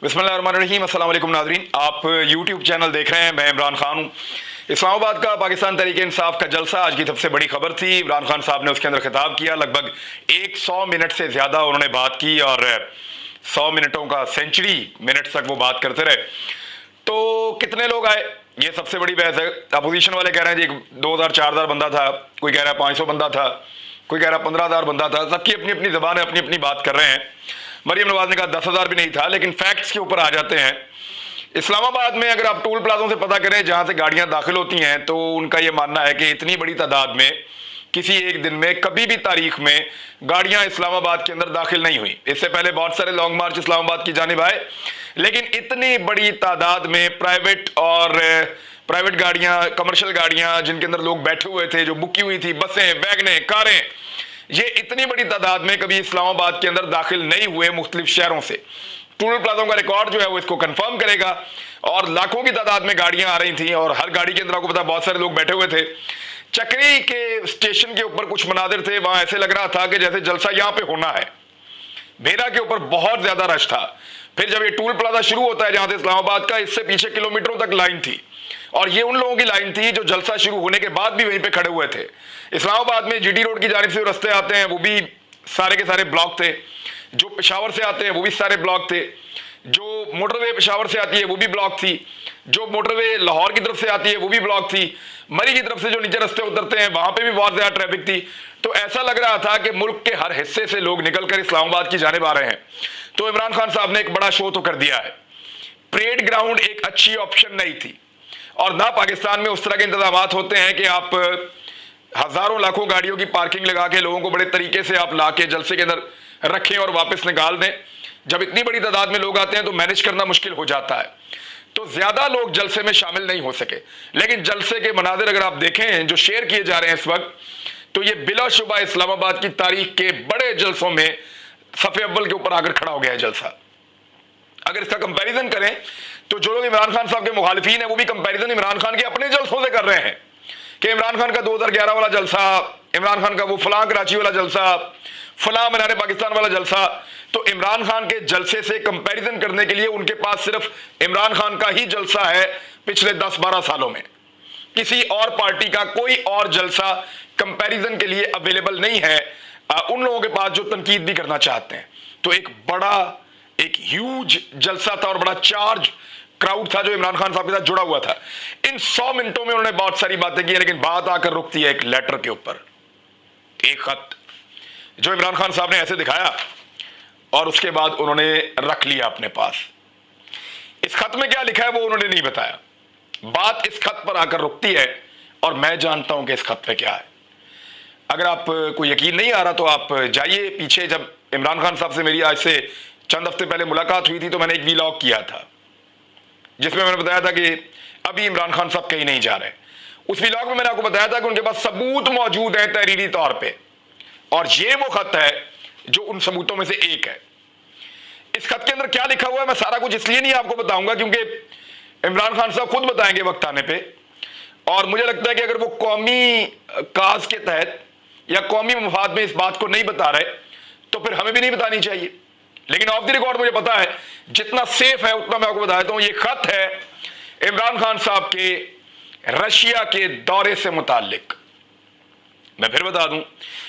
बिस्मिल्लाहिर्रहमानिर्रहीम। अस्सलाम वालेकुम नाज़रीन, आप यूट्यूब चैनल देख रहे हैं। मैं इमरान खान हूँ। इस्लामाबाद का पाकिस्तान तहरीक इंसाफ का जलसा आज की सबसे बड़ी खबर थी। इमरान खान साहब ने उसके अंदर खिताब किया। लगभग 100 मिनट से ज़्यादा उन्होंने बात की और 100 मिनटों का सेंचुरी मिनट तक वो बात करते रहे। तो कितने लोग आए, ये सबसे बड़ी बहस है। अपोजिशन वाले कह रहे हैं जी 2000-4000 बंदा था, कोई कह रहा है 500 बंदा था, कोई कह रहा है 15000 बंदा था। सबकी अपनी अपनी ज़बान है, अपनी अपनी बात कर रहे हैं। मरियम नवाज ने कहा 10,000 भी नहीं था। लेकिन फैक्ट्स के ऊपर आ जाते हैं। इस्लामाबाद में अगर आप टोल प्लाजों से पता करें जहां से गाड़ियां दाखिल होती हैं, तो उनका यह मानना है कि इतनी बड़ी तादाद में किसी एक दिन में कभी भी तारीख में गाड़ियां इस्लामाबाद के अंदर दाखिल नहीं हुई। इससे पहले बहुत सारे लॉन्ग मार्च इस्लामाबाद की जानिब आए, लेकिन इतनी बड़ी तादाद में प्राइवेट गाड़ियां, कमर्शियल गाड़ियां जिनके अंदर लोग बैठे हुए थे, जो बुकी हुई थी, बसें, वैगनें, कारें, ये इतनी बड़ी तादाद में कभी इस्लामाबाद के अंदर दाखिल नहीं हुए मुख्तलिफ शहरों से। टोल प्लाजों का रिकॉर्ड जो है वो इसको कंफर्म करेगा। और लाखों की तादाद में गाड़ियां आ रही थी और हर गाड़ी के अंदर आपको पता बहुत सारे लोग बैठे हुए थे। चक्री के स्टेशन के ऊपर कुछ मनाजिर थे, वहां ऐसे लग रहा था कि जैसे जलसा यहां पे होना है। भेरा के ऊपर बहुत ज्यादा रश था। फिर जब ये टोल प्लाजा शुरू होता है जहां से इस्लामाबाद का, इससे पीछे किलोमीटरों तक लाइन थी और ये उन लोगों की लाइन थी जो जलसा शुरू होने के बाद भी वहीं पे खड़े हुए थे। इस्लामाबाद में जीटी रोड की जानिब से रास्ते आते हैं वो भी सारे के सारे ब्लॉक थे। जो पेशावर से आते हैं वो भी सारे ब्लॉक थे। जो मोटरवे पेशावर से आती है वो भी ब्लॉक थी। जो मोटरवे लाहौर की तरफ से आती है वो भी ब्लॉक थी। मरी की तरफ से जो नीचे रास्ते उतरते हैं वहां पे भी बहुत ज्यादा ट्रैफिक थी। तो ऐसा लग रहा था कि मुल्क के हर हिस्से से लोग निकलकर इस्लामाबाद की जानिब आ रहे हैं। तो इमरान खान साहब ने एक बड़ा शो तो कर दिया है। परेड ग्राउंड एक अच्छी ऑप्शन नहीं थी और ना पाकिस्तान में उस तरह के इंतजाम होते हैं कि आप हजारों लाखों गाड़ियों की पार्किंग लगा के लोगों को बड़े तरीके से आप ला के जलसे के अंदर रखें और वापस निकाल दें। जब इतनी बड़ी तादाद में लोग आते हैं तो मैनेज करना मुश्किल हो जाता है। तो ज्यादा लोग जलसे में शामिल नहीं हो सके। लेकिन जलसे के मनाजिर अगर आप देखें जो शेयर किए जा रहे हैं इस वक्त, तो ये बिलाशुबा इस्लामाबाद की तारीख के बड़े जलसों में सफ़े अव्वल के ऊपर आकर खड़ा हो गया है जलसा। अगर इसका कंपैरिजन करें तो जो लोग इमरान खान साहब के मुखालिफिन हैं वो भी कंपैरिजन इमरान खान के अपने जलसों से कर रहे हैं कि इमरान खान का 2011 वाला जलसा, इमरान खान का वो फलां कराची वाला जलसा, फलां मीनार पाकिस्तान वाला जलसा। तो इमरान खान के जलसे से कंपैरिजन करने के लिए उनके पास सिर्फ इमरान खान का ही जलसा है पिछले 10-12 सालों में। किसी और पार्टी का कोई और जलसा कंपैरिजन के लिए अवेलेबल नहीं है उन लोगों के पास जो तनकीद भी करना चाहते हैं। तो एक ह्यूज जलसा था और बड़ा चार्ज क्राउड था जो इमरान खान साहब के साथ जुड़ा हुआ था। इन 100 मिनटों में उन्होंने बहुत सारी बातें की, लेकिन बात आकर रुकती है एक लेटर के ऊपर, एक खत जो इमरान खान साहब ने ऐसे दिखाया और उसके बाद उन्होंने रख लिया अपने पास। इस खत में क्या लिखा है वो उन्होंने नहीं बताया। बात इस खत पर आकर रुकती है और मैं जानता हूं कि इस खत पे क्या है। अगर आप को यकीन नहीं आ रहा तो आप जाइए पीछे। जब इमरान खान साहब से मेरी आज से चंद हफ्ते पहले मुलाकात हुई थी तो मैंने एक वीलॉग किया था जिसमें मैंने बताया था कि अभी इमरान खान साहब कहीं नहीं जा रहे। उस वीलॉग में मैंने आपको बताया था कि उनके पास सबूत मौजूद है तहरीरी तौर पे, और ये वो खत है जो उन सबूतों में से एक है। इस खत के अंदर क्या लिखा हुआ है मैं सारा कुछ इसलिए नहीं आपको बताऊंगा क्योंकि इमरान खान साहब खुद बताएंगे वक्त आने पे। और मुझे लगता है कि अगर वो कौमी काज के तहत या कौमी मफाद में इस बात को नहीं बता रहे तो फिर हमें भी नहीं बतानी चाहिए। लेकिन ऑफ द रिकॉर्ड मुझे पता है, जितना सेफ है उतना मैं आपको बता देता हूं। ये खत है इमरान खान साहब के रशिया के दौरे से मुताल्लिक। मैं फिर बता दूं,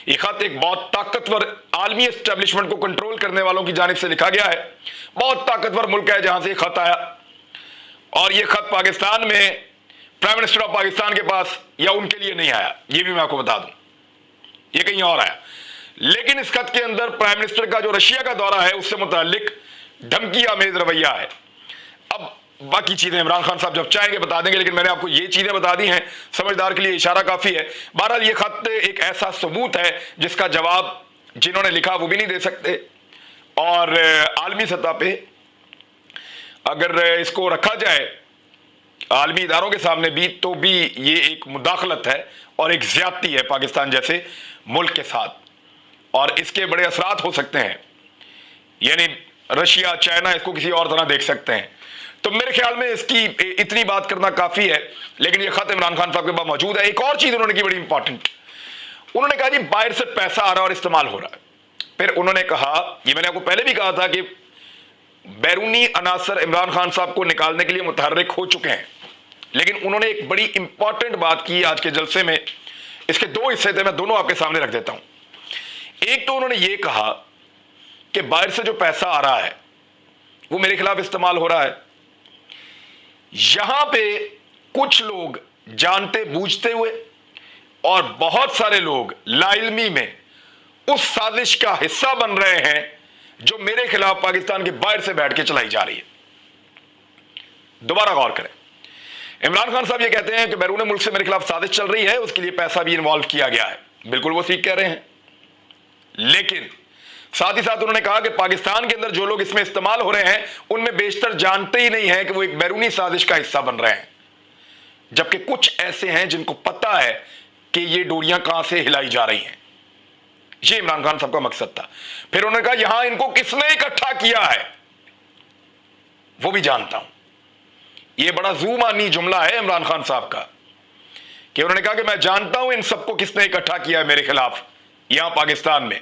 ये खत एक बहुत ताकतवर आलमी एस्टेब्लिशमेंट को कंट्रोल करने वालों की जानिब से लिखा गया है। बहुत ताकतवर मुल्क है जहां से ये खत आया, और ये खत पाकिस्तान में प्राइम मिनिस्टर ऑफ पाकिस्तान के पास या उनके लिए नहीं आया, ये भी मैं आपको बता दूं, ये कहीं और आया। लेकिन इस खत के अंदर प्राइम मिनिस्टर का जो रशिया का दौरा है उससे मुताल्लिक धमकी आमेज रवैया है। अब बाकी चीजें इमरान खान साहब जब चाहेंगे बता देंगे, लेकिन मैंने आपको ये चीजें बता दी हैं, समझदार के लिए इशारा काफी है। बहरहाल ये खत एक ऐसा सबूत है जिसका जवाब जिन्होंने लिखा वो भी नहीं दे सकते, और आलमी सतह पे अगर इसको रखा जाए आलमी इदारों के सामने भी तो भी ये एक मुदाखलत है और एक ज्यादती है पाकिस्तान जैसे मुल्क के साथ, और इसके बड़े असरात हो सकते हैं। यानी रशिया, चाइना इसको किसी और तरह देख सकते हैं। तो मेरे ख्याल में इसकी इतनी बात करना काफी है। लेकिन यह खत इमरान खान साहब के पास मौजूद है। एक और चीज उन्होंने की बड़ी इंपॉर्टेंट, उन्होंने कहा जी बाहर से पैसा आ रहा है और इस्तेमाल हो रहा है। फिर उन्होंने कहा, ये मैंने आपको पहले भी कहा था कि बैरूनी अनासर इमरान खान साहब को निकालने के लिए मुतहर्रिक हो चुके हैं, लेकिन उन्होंने एक बड़ी इंपॉर्टेंट बात की आज के जलसे में। इसके दो हिस्से थे, मैं दोनों आपके सामने रख देता हूं। एक तो उन्होंने ये कहा कि बाहर से जो पैसा आ रहा है वो मेरे खिलाफ इस्तेमाल हो रहा है। यहां पे कुछ लोग जानते बूझते हुए और बहुत सारे लोग लाइल्मी में उस साजिश का हिस्सा बन रहे हैं जो मेरे खिलाफ पाकिस्तान के बाहर से बैठ के चलाई जा रही है। दोबारा गौर करें, इमरान खान साहब ये कहते हैं कि बैरून मुल्क से मेरे खिलाफ साजिश चल रही है, उसके लिए पैसा भी इन्वॉल्व किया गया है। बिल्कुल वो ठीक कह रहे हैं, लेकिन साथ ही साथ उन्होंने कहा कि पाकिस्तान के अंदर जो लोग इसमें इस्तेमाल हो रहे हैं उनमें बेशतर जानते ही नहीं है कि वो एक बैरूनी साजिश का हिस्सा बन रहे हैं, जबकि कुछ ऐसे हैं जिनको पता है कि ये डोरियां कहां से हिलाई जा रही हैं। ये इमरान खान साहब का मकसद था। फिर उन्होंने कहा यहां इनको किसने इकट्ठा किया है वो भी जानता हूं। यह बड़ा ज़ूमानी जुमला है इमरान खान साहब का कि उन्होंने कहा कि मैं जानता हूं इन सबको किसने इकट्ठा किया है मेरे खिलाफ यहां पाकिस्तान में।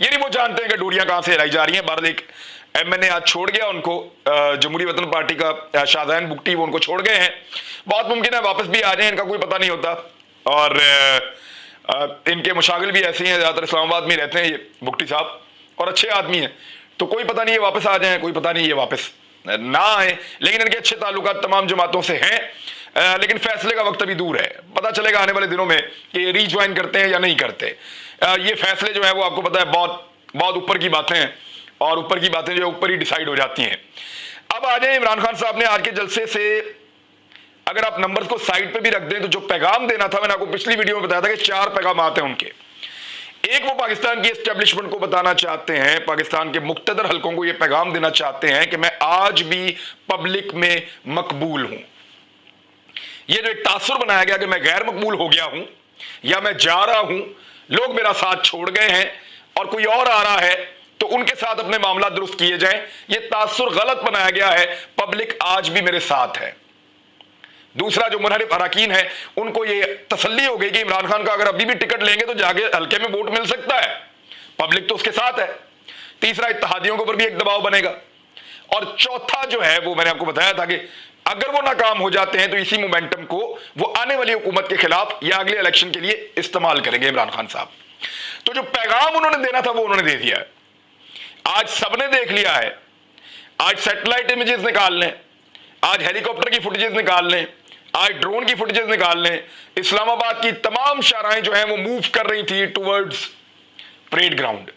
ये नहीं वो जानते हैं कि डोरियां कहां से हिलाई जा रही हैं। बहरहाल एक एमएनए आज छोड़ गया उनको, जमहूरी वतन पार्टी का शाहजहान बुगटी, वो उनको छोड़ गए हैं। बहुत मुमकिन है वापस भी आ जाए, इनका कोई पता नहीं होता। और इनके मुशागिल भी ऐसे हैं, ज़्यादातर इस्लामाबाद में रहते हैं ये बुगटी साहब, और अच्छे आदमी हैं, तो कोई पता नहीं ये वापस आ जाएं, कोई पता नहीं ये वापस ना आए। लेकिन इनके अच्छे ताल्लुकात तमाम जमातों से हैं, लेकिन फैसले का वक्त अभी दूर है। पता चलेगा आने वाले दिनों में कि रीज्वाइन करते हैं या नहीं करते। ये फैसले जो है वो आपको पता है बहुत बहुत ऊपर की बातें हैं, और ऊपर की बातें जो है ऊपर ही डिसाइड हो जाती हैं। अब आ जाए इमरान खान साहब ने आज के जलसे से, अगर आप नंबर्स को साइड पे भी रख दें तो जो पैगाम देना था, मैंने आपको पिछली वीडियो में बताया था कि 4 पैगाम आते हैं उनके। एक, वो पाकिस्तान की एस्टेब्लिशमेंट को बताना चाहते हैं, पाकिस्तान के मुख्तदर हलकों को ये पैगाम देना चाहते हैं कि मैं आज भी पब्लिक में मकबूल हूं। ये जो एक तासुर बनाया गया कि मैं गैर मकबूल हो गया हूं या मैं जा रहा हूं, लोग मेरा साथ छोड़ गए हैं और कोई और आ रहा है तो उनके साथ अपने मामला दुरुस्त किए जाएं, ये तासुर गलत बनाया गया है। पब्लिक आज भी मेरे साथ है। दूसरा, जो मुनहरिफ अरकान है उनको ये तसल्ली हो गई कि इमरान खान का अगर अभी भी टिकट लेंगे तो जाके हल्के में वोट मिल सकता है, पब्लिक तो उसके साथ है। तीसरा, इत्तेहादियों के ऊपर भी एक दबाव बनेगा। और चौथा जो है वो मैंने आपको बताया था कि अगर वो नाकाम हो जाते हैं तो इसी मोमेंटम को वो आने वाली हुकूमत के खिलाफ या अगले इलेक्शन के लिए इस्तेमाल करेंगे इमरान खान साहब। तो जो पैगाम उन्होंने देना था वो उन्होंने दे दिया है। आज सबने देख लिया है। आज सैटेलाइट इमेजेस निकाल लें, आज हेलीकॉप्टर की फुटेजेस निकाल लें, आज ड्रोन की फुटेजेस निकाल लें। इस्लामाबाद की तमाम शाहराएं जो हैं वो मूव कर रही थी टुवर्ड्स परेड ग्राउंड,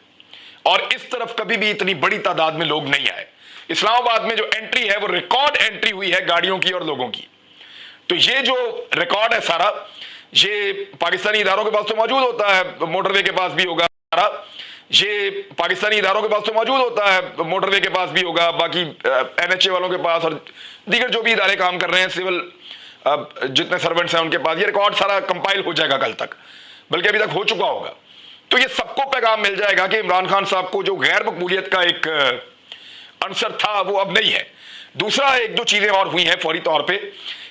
और इस तरफ कभी भी इतनी बड़ी तादाद में लोग नहीं आए। इस्लामाबाद में जो एंट्री है वो रिकॉर्ड एंट्री हुई है गाड़ियों की और लोगों की। तो ये जो रिकॉर्ड है सारा, ये पाकिस्तानी इदारों के पास तो मौजूद होता है, मोटरवे के पास भी होगा सारा। ये पाकिस्तानी इदारों के पास तो मौजूद होता है, मोटरवे के पास भी होगा, बाकी एनएचए वालों के पास और दीगर जो भी इदारे काम कर रहे हैं, सिविल जितने सर्वेंट्स हैं उनके पास ये रिकॉर्ड सारा कंपाइल हो जाएगा कल तक, बल्कि अभी तक हो चुका होगा। तो ये सबको पैगाम मिल जाएगा कि इमरान खान साहब को जो गैर मकबूलियत का एक अंसर था वो अब नहीं है। दूसरा, एक दो चीजें और हुई हैं फौरी तौर पे।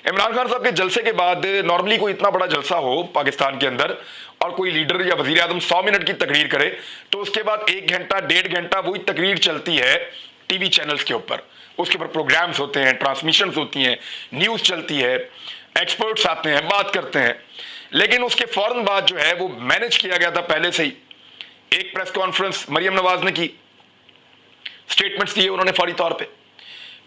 इमरान खान साहब के जलसे के बाद नॉर्मली कोई इतना बड़ा जलसा हो पाकिस्तान के अंदर और कोई लीडर या वजीर आजम 100 मिनट की तकरीर करे तो उसके बाद 1 घंटा 1.5 घंटा वही तकरीर चलती है टीवी चैनल्स के ऊपर। उसके ऊपर प्रोग्राम्स होते हैं, ट्रांसमिशंस होती हैं, न्यूज़ चलती है, एक्सपर्ट्स आते हैं, बात करते हैं। लेकिन उसके फौरन बाद जो है वो मैनेज किया गया था पहले से ही। एक प्रेस कॉन्फ्रेंस मरियम नवाज ने की, स्टेटमेंट्स दिए उन्होंने फौरी तौर पे।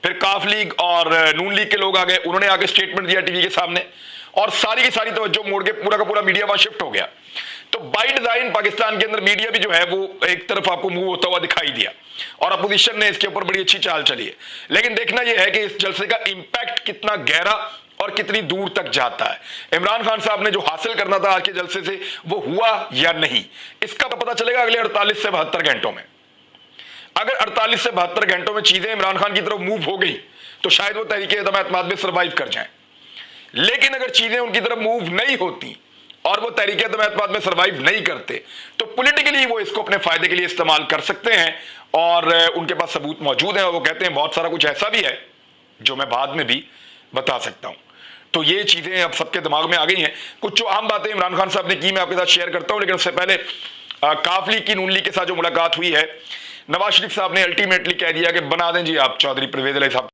फिर काफ लीग और नून लीग के लोग आ गए, उन्होंने आके स्टेटमेंट दिया टीवी के सामने, और सारी की सारी तवज्जो मोड़ के पूरा का पूरा मीडिया वहां शिफ्ट हो गया। तो बाय डिजाइन पाकिस्तान के अंदर मीडिया भी जो है वो एक तरफ आपको मूव होता हुआ दिखाई दिया, और अपोजिशन ने इसके ऊपर बड़ी अच्छी चाल चली है। लेकिन देखना यह है कि इस जलसे का इंपैक्ट कितना गहरा और कितनी दूर तक जाता है। इमरान खान साहब ने जो हासिल करना था आज के जलसे से वो हुआ या नहीं, इसका पता चलेगा अगले 48 से 72 घंटों में। अगर 48 से 72 घंटों में चीजें इमरान खान की तरफ मूव हो गई तो शायद वो तहरीक-ए-एतमाद में सर्वाइव कर जाएं। लेकिन अगर चीजें उनकी तरफ मूव नहीं होती और वो तहरीक-ए-एतमाद में सर्वाइव नहीं करते तो पॉलिटिकली वो इसको अपने फायदे के लिए इस्तेमाल कर सकते हैं, और उनके पास सबूत मौजूद हैं। और वो कहते हैं बहुत सारा कुछ ऐसा भी है जो मैं बाद में भी बता सकता हूं। तो ये चीजें अब सबके दिमाग में आ गई हैं। कुछ जो आम बातें इमरान खान साहब ने की मैं आपके साथ शेयर करता हूं, लेकिन उससे पहले काफ लीग की नून लीग के साथ जो मुलाकात हुई है नवाज शरीफ साहब ने अल्टीमेटली कह दिया कि बना दें जी आप चौधरी परवेज अली साहब